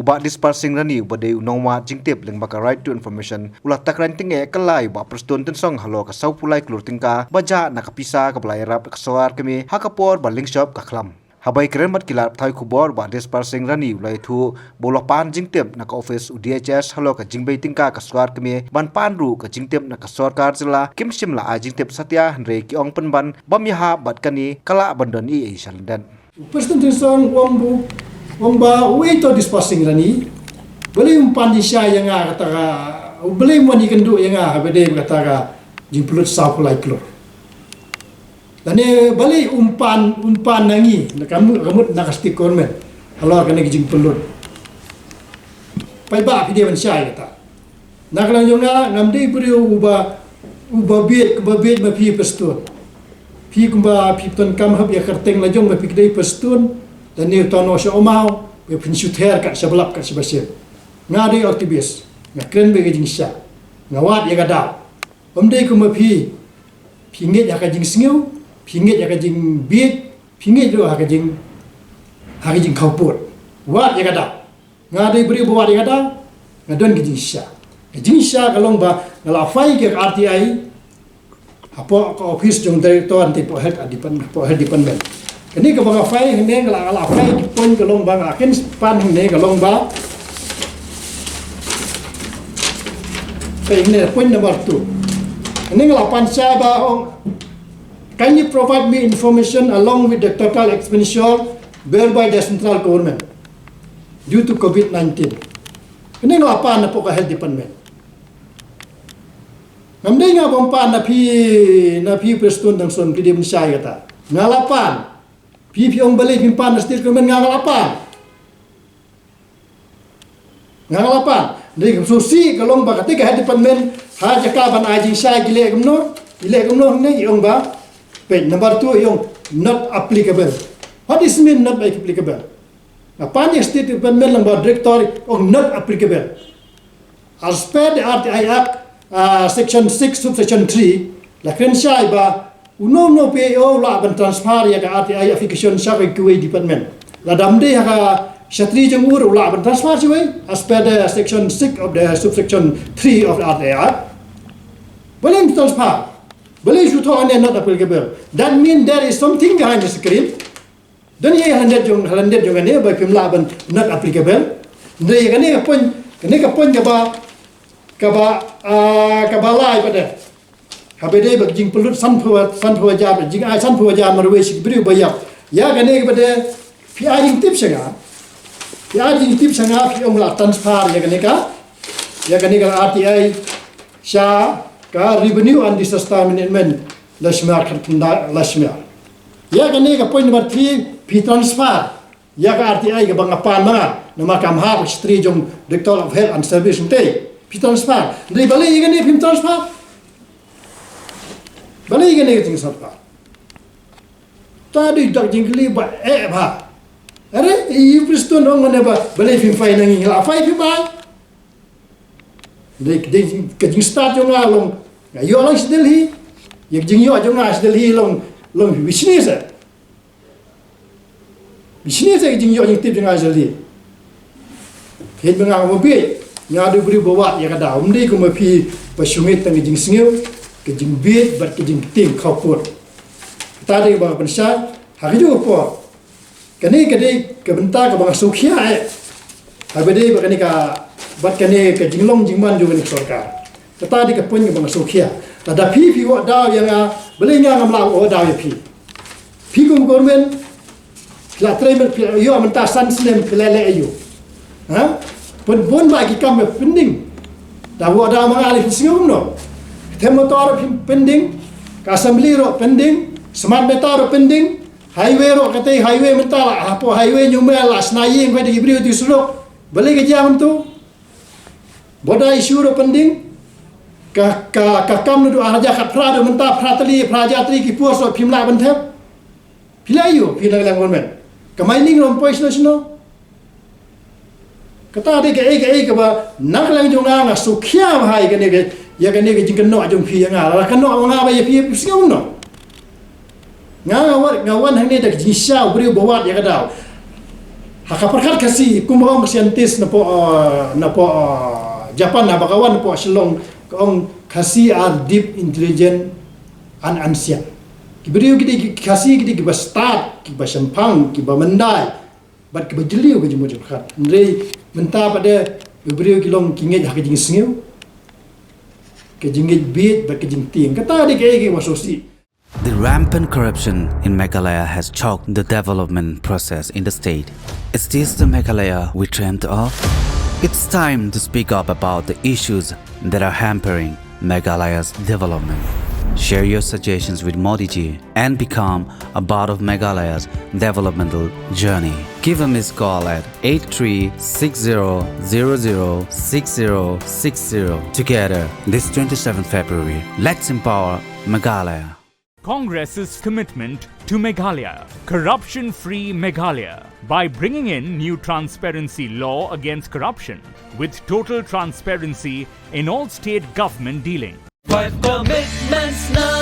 Ubah Disparsing rani ubade nongwad jingtip leng baka right to information ulah takran tinge kalai Bah Prestone tensong halo ka sau pulai klur tingka baja nakapisa ka belai rap ka soar kemi hakapor baling shop ka klam. Habai keremat kilat thai kubor Bah Disparsing rani ulai thu bolopan jingtip nak office UDHS halo ka jingbei tingka ka soar kemi ban panru ka jingtip nak sarkar jila kim shimla a jingtip satya hanre ki ong penban bamyaha batkani kala bandon I Shalden. Preston tensong Wamba to Disparsing rani boleh umpan di syai yang kata boleh mani kenduk yang bede kata jimpulut sapulai klur. Dan boleh umpan nangi kamu nak kasih kormen kalau kena jimpulut. Pai ba dia syai kata. Nak lanjutnya ngamdi beri ubah biet mapi Preston. Pi kumba pi ton kam hab ya kerteng lajong mapi kedai Preston. Dan ni tono sya omau be pensyuter kat sebelap kat sebasir ngadi aktivis ngakren be jing sya ngawat ya kada pemdai ku mapi pingit ya ka jing singiu pingit ya ka jing bit pingit do ha ka jing kaupur wat ya kada ngadi beri buat ya kada ngadon ke jing sya kalong ba ngalafai ke RTI apa ke office jong director anti po head department. Ini ke bang afai ini kalau afai pun kalong bang akin pan ini kalong bang. Ini point number 2. Ini kalau pan saya bang, can you provide me information along with the total expenditure bear by the central government due to COVID-19? Ini kalau pan apa ke health department? Namanya ngapa pan napi Preston dan son kidim saya kata ngalapan. Pipi orang balik pimpan stil kemen ngalapan. Dari susi kalau ba ketika head department ha jakaban aji saya gile gumno ni yang ba page number 2 yang not applicable. What is mean not applicable? Apa ni state department lembar director not applicable. As per the RTI Act section 6 subsection 3 la kren syai ba no PO la ban transfer ya ka RTI application sa ka QA department la damde ha shatri jemur la ban transfer siwai as per the section 6 of the subsection 3 of the RTI boleh transfer boleh juto ane not applicable. That mean there is something behind the screen dan ye handet jong ane ba pim la ban not applicable ndai kane ka pon ka ba lai pada habede bag jing pelut san phwa jam jing ai san phwa jam marwe sik bri bayap ya gane bade pi ajing tip sanga pi ong la transfer ya gane ka RTI sha ka revenue and disaster management lashmar ya gane ka point number 3 pi transfer ya ka RTI ka bangapan ma nama kam ha stri jong director of health and service te pi transfer dei bale ya gane pi transfer balai gane ting sarpa tadi dak jingli ba ba are I Preston ong ne ba balai fim fai nangi la fai fi ba de ke jing start jong along yo lang Delhi yak jing yo jong as Delhi long business jing yo jing tip jong as Delhi hen bang mobil nya de bri bawa ya kada umdi ko mapi pasungit tang jing singiu kejing bit bat kejing ting kaupur tadi ba pensa hari juga po kani kebentar ke bang sukhia habede ba kani ka bat kani ke jinglong jingman juga ni sarkar tadi ke pun ke bang sukhia tada pi wa daw yang boleh ngam la o daw ya pi kum government la tremen yo amenta san snem pelele ayu ha pun bagi kam pending dah wa daw mangalif singum no motor pending, assembly ro pending, smart meter ro pending, highway ro kata highway mentala, apa highway nyumel asnayi yang di ibri di suluk, boleh ke jam tu, boda isu ro pending, kam nu araja kat prado mentah pratali prajatri ki puas ro pimla bentep, pilayu pilang government, kemaining ro pois nasional, kata ke ba nak lang jonga na sukhia bahai ke ya kan ni jing keno jong pi nga la keno nga ba ya pi siu no ngawan hang ni dak jing sha bri bawat ya kada Hakaperkat kasi kumahong scientist na po Japan na bakawan po Shillong kung kasi are deep intelligent and ancient. Kiberiu kita kasi kita kiba start kiba sempang kiba mendai bat kiba jeliu ke jemu perkat. Ndrei menta pada beriu kilong kinget hak jing singiu ke jingit bit bat ke jing ting kata di ke wasosi. The rampant corruption in Meghalaya has choked the development process in the state. Is this the Meghalaya we dreamt of? It's time to speak up about the issues that are hampering Meghalaya's development. Share your suggestions with Modi ji and become a part of Meghalaya's developmental journey. Give a missed call at 8360006060. Together, this 27th February, let's empower Meghalaya. Congress's commitment to Meghalaya, corruption-free Meghalaya, by bringing in new transparency law against corruption with total transparency in all state government dealing. Five commitments now.